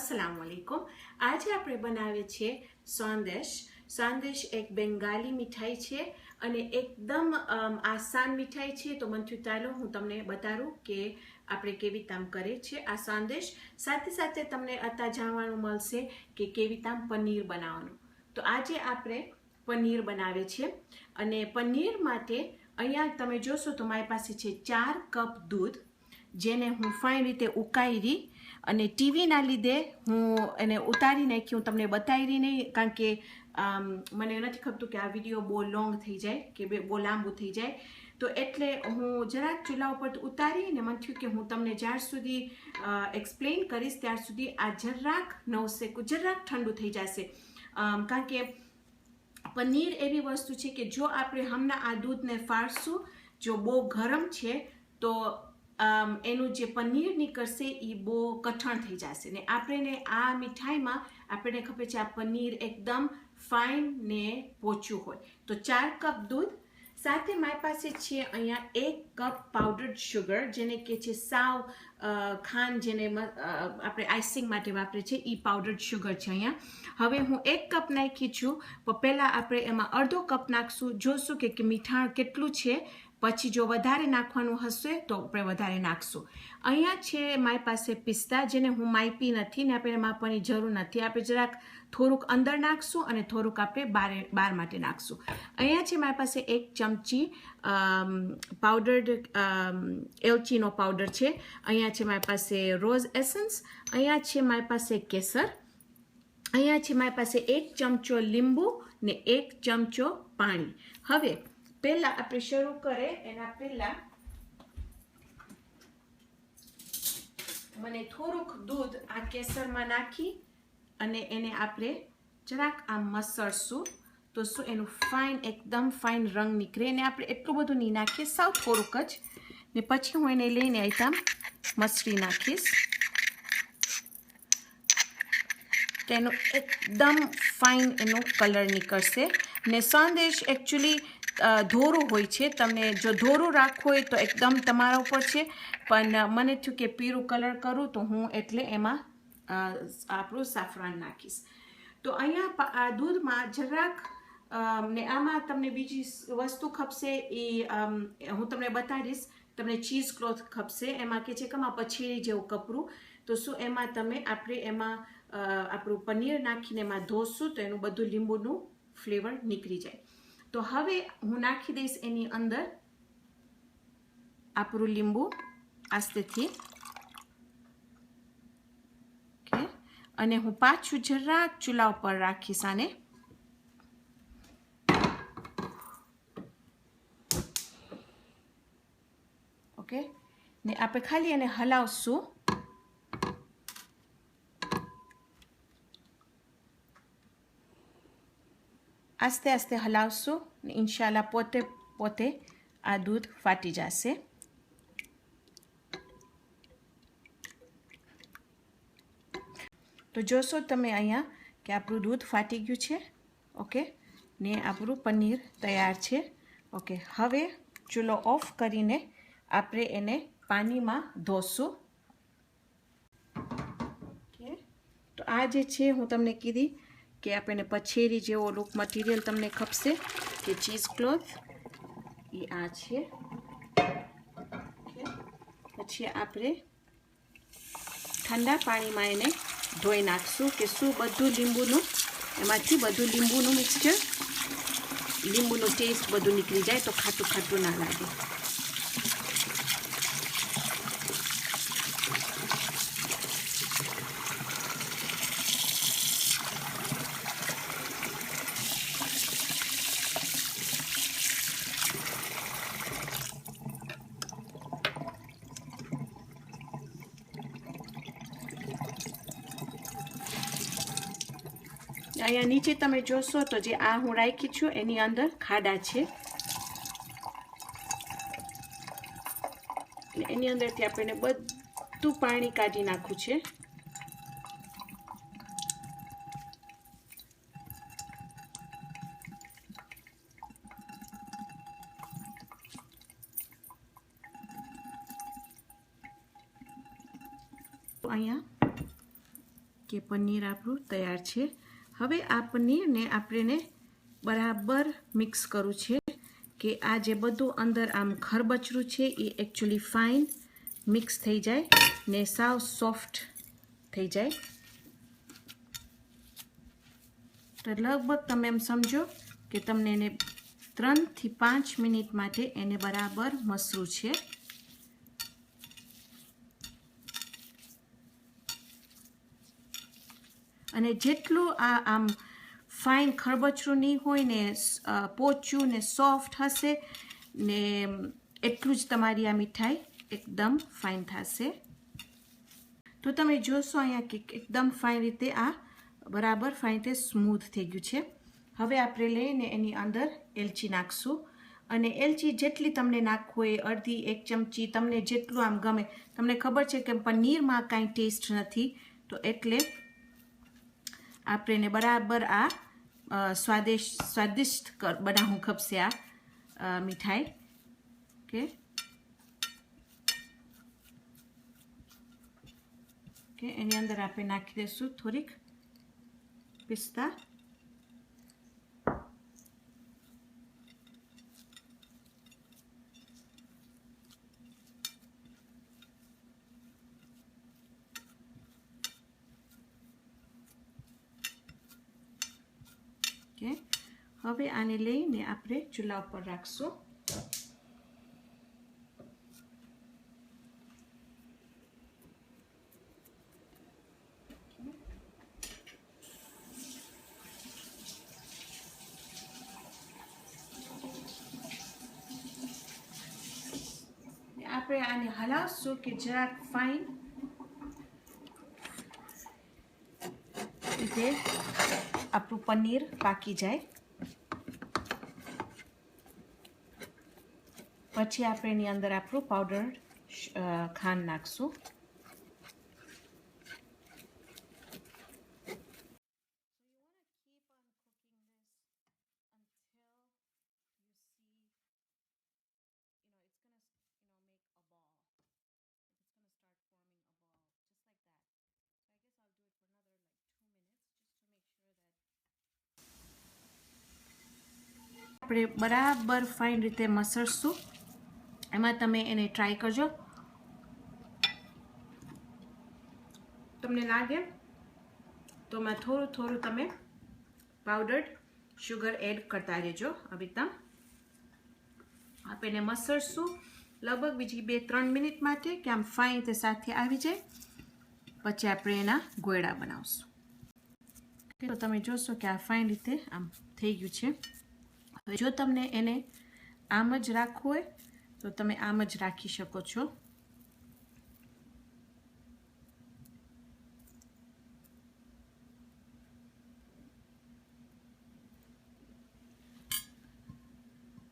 अस्सलाम वालेकुम। आज આપણે બનાવીએ છીએ સંદેશ। સંદેશ એક બેંગાલી મીઠાઈ છે અને એકદમ આસાન મીઠાઈ છે। તો મને થયું ચાલો હું તમને બતાવું કે આપણે કેવી તામ કરે છે આ સંદેશ। સાથે સાથે તમને અતા જાણવાનું મળશે કે કેવી તામ પનીર બનાવવાનું। તો આજે આપણે પનીર બનાવે છે અને પનીર માટે અહીંયા તમે જોશો તો મારી પાસે છે 4 કપ દૂધ, જેને હું ફાઇન રીતે ઉકાળી અને ટીવીના લીધે હું એને ઉતારી નાખી। હું તમને બતાવી નહીં કારણ કે મને નથી ખબર કે આ વિડીયો બહુ લોંગ થઈ જાય કે બહુ લાંબુ થઈ જાય, તો એટલે હું જરાક ચૂલા ઉપર ઉતારીને મને થયું કે હું તમને જ્યાર સુધી એક્સપ્લેન કરીશ ત્યાર સુધી આ જરાક નવસેકું જરાક ઠંડુ થઈ જશે। કારણ કે પનીર એવી વસ્તુ છે કે જો આપણે હમણાં આ દૂધને ફાળશું, જો બહુ ગરમ છે તો એનું જે પનીર નીકળશે એ બહુ કઠણ થઈ જશે ને આપણે આ મીઠાઈમાં આપણને ખબર છે આ પનીર એકદમ ફાઇન ને પોચું હોય। તો 4 કપ દૂધ સાથે મારી પાસે છે અહીંયા 1 કપ પાવડર્ડ શુગર, જેને કે છે સાવ ખાંડ, જેને આપણે આઈસિંગ માટે વાપરે છે એ પાવડર્ડ શુગર છે અહીંયા। હવે હું 1 કપ નાખી છું, પણ પહેલાં આપણે એમાં અડધો કપ નાખશું, જોશું કે મીઠાણ કેટલું છે, પછી જો વધારે નાખવાનું હશે તો આપણે વધારે નાખશું। અહીંયા છે મારી પાસે પિસ્તા, જેને હું માપી નથી ને આપણે માપવાની જરૂર નથી, આપણે જરાક થોડુંક અંદર નાખશું અને થોડુંક આપણે બહાર માટે નાખશું। અહીંયા છે મારી પાસે 1 ચમચી પાવડર્ડ એલચીનો પાવડર છે। અહીંયા છે મારી પાસે રોઝ એસન્સ, અહીંયા છે મારી પાસે કેસર, અહીંયા છે મારી પાસે 1 ચમચો લીંબુ ને 1 ચમચો પાણી। હવે પહેલા આપણે શરૂ કરે એના પહેલા મને થોડુંક દૂધ આ કેસરમાં નાખી અને એને આપણે જરાક આમ મસળશું, તો શું એનું ફાઇન એકદમ ફાઇન રંગ નીકળે। અને આપણે એટલું બધું નહીં નાખીએ, સાવ થોડુંક જ, ને પછી હું એને લઈને આમ મસળી નાખીશ, તેનો એકદમ ફાઇન એનો કલર નીકળશે। ને સંદેશ એકચ્યુઅલી ધોરું હોય છે, તમને જો ધોરું રાખવું હોય તો એકદમ તમારા ઉપર છે, પણ મને થયું કે પીળું કલર કરું તો હું એટલે એમાં આપણું સાફરાન નાખીશ। તો અહીંયા આ દૂધમાં જરાક ને આમાં તમને બીજી વસ્તુ ખપશે એ હું તમને બતાવીશ, તમને ચીઝ ક્લોથ ખપશે, એમાં કે છે કે આમાં પછેરી જેવું કપડું, તો શું એમાં આપણે એમાં આપણું પનીર નાખીને એમાં ધોશું તો એનું બધું લીંબુનું ફ્લેવર નીકળી જાય। તો હવે હું નાખી દઈશ એની અંદર આપણું લીંબુ આસ્તેથી, ઓકે, અને હું પાછું જરાક ચૂલા ઉપર રાખીશ આને, ઓકે, ને આપણે ખાલી એને હલાવશું, આસ્તે આસ્તે હલાવશું ને ઇન્શાલ્લાહ પોતે આ દૂધ ફાટી જશે। તો જોશો તમે અહીંયા કે આપણું દૂધ ફાટી ગયું છે, ઓકે, ને આપણું પનીર તૈયાર છે, ઓકે। હવે ચૂલો ઓફ કરીને આપણે એને પાણીમાં ધોશું, ઓકે। તો આ જે છે હું તમને કીધી કે આપણને પછેરી જેવો લુક મટીરિયલ તમને ખપશે કે ચીઝ ક્લોથ, એ આ છે, ઓકે। પછી આપણે ઠંડા પાણીમાં એને ધોઈ નાખશું કે શું બધું લીંબુનું એમાંથી બધું લીંબુનું મિક્સચર, લીંબુનું ટેસ્ટ બધું નીકળી જાય તો ખાટું ખાટું ના લાગે। અહીંયા નીચે તમે જોશો તો જે આ હું રાખી છું એની અંદર ખાડા છે, એની અંદરથી આપણે બધું પાણી કાઢી નાખવું છે। અહીંયા કે પનીર આપણું તૈયાર છે. હવે આ પનીરને આપણે બરાબર મિક્સ કરવું છે કે આ જે બધું અંદર આમ ખરબચરું છે એ એકચ્યુઅલી ફાઇન મિક્સ થઈ જાય ને સાવ સોફ્ટ થઈ જાય. તો લગભગ તમે એમ સમજો કે તમને એને 3 થી 5 મિનિટ માટે એને બરાબર મસરું છે. અને જેટલું આ આમ ફાઇન ખરબચરું નહીં હોય ને પોચું ને સોફ્ટ હશે ને એટલું જ તમારી આ મીઠાઈ એકદમ ફાઇન થશે. તો તમે જોશો અહીંયા કે એકદમ ફાઇન રીતે આ બરાબર ફાઇન રીતે સ્મૂથ થઈ ગયું છે. હવે આપણે લઈને એની અંદર એલચી નાખશું અને એલચી જેટલી તમને નાખવું હોય અડધી 1 ચમચી તમને જેટલું આમ ગમે. તમને ખબર છે કે પનીરમાં કાંઈ ટેસ્ટ નથી તો એટલે આપણે બરાબર આ સ્વાદિષ્ટ બનાવવું ખપશે આ મીઠાઈ. ઓકે એની અંદર આપણે નાખી દઈશું થોડીક પિસ્તા. હવે આને લઈને આપણે ચૂલા ઉપર રાખશું. આપણે આને હલાવશું કે જરાક ફાઇન રીતે આપણું પનીર પાકી જાય. પછી આપણે એની અંદર આપણું પાવડર ખાંડ નાખશું. આપણે બરાબર ફાઇન રીતે મસળશું. એમાં તમે એને ટ્રાય કરજો. તમને લાગે તો એમાં થોડું થોડું તમે પાવડર્ડ શુગર એડ કરતા રહેજો. આવી રીતના આપણે મસળશું લગભગ બીજી 2-3 મિનિટ માટે કે આમ ફાઇન રીતે સાથે આવી જાય. પછી આપણે એના ગોળા બનાવશું. તો તમે જોશો કે આ ફાઇન રીતે આમ થઈ ગયું છે. હવે જો તમને એને આમ જ રાખવું હોય તો તમે આમ જ રાખી શકો છો.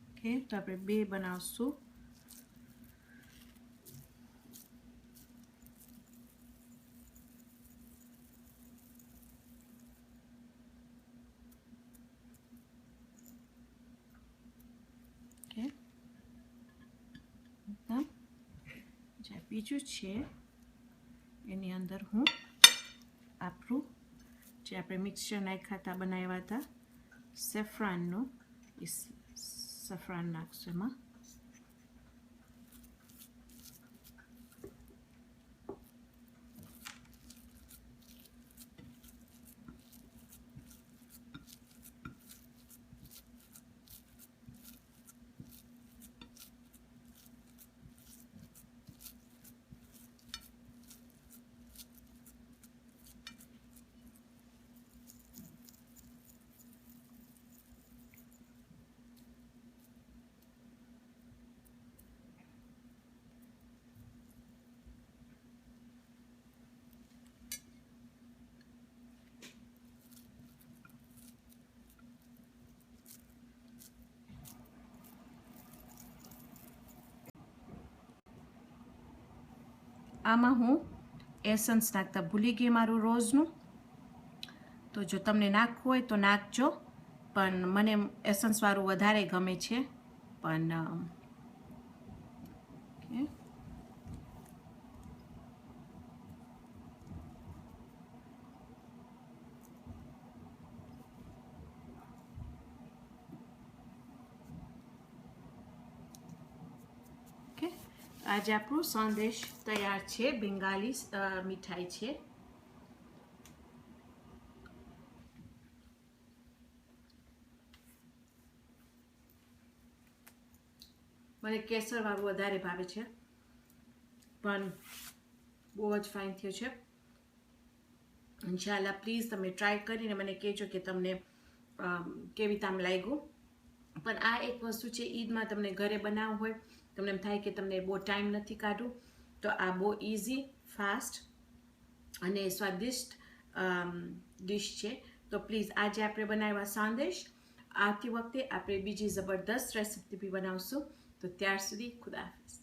ઓકે તો આપણે 2 બનાવશું. બીજું છે એની અંદર હું આપણું જે આપણે મિક્સચર નાખ્યા હતા બનાવ્યા હતા સેફ્રાનનું સફરાન નાખશું એમાં. આમાં હું એસન્સ નાખતા ભૂલી ગઈ મારું રોઝનું. તો જો તમને નાખવું હોય તો નાખજો, પણ મને એસન્સવાળું વધારે ગમે છે. પણ આજે આપણું સંદેશ તૈયાર છે. બેંગાલી મીઠાઈ છે. મને કેસરવાળું વધારે ભાવે છે, પણ બહુ જ ફાઇન થયો છે. ઇન્શાલ્લાહ પ્લીઝ તમે ટ્રાય કરીને મને કહેજો કે તમને કેવી તામ લાગ્યું. પણ આ એક વસ્તુ છે, ઈદમાં તમને ઘરે બનાવવું હોય, તમને એમ થાય કે તમને બહુ ટાઈમ નથી કાઢવું, તો આ બહુ ઇઝી, ફાસ્ટ અને સ્વાદિષ્ટ ડિશ છે. તો પ્લીઝ આજે આપણે બનાવ્યા સંદેશ. આવતી વખતે આપણે બીજી જબરદસ્ત રેસીપી બનાવશું. તો ત્યાર સુધી ખુદા હાફિઝ.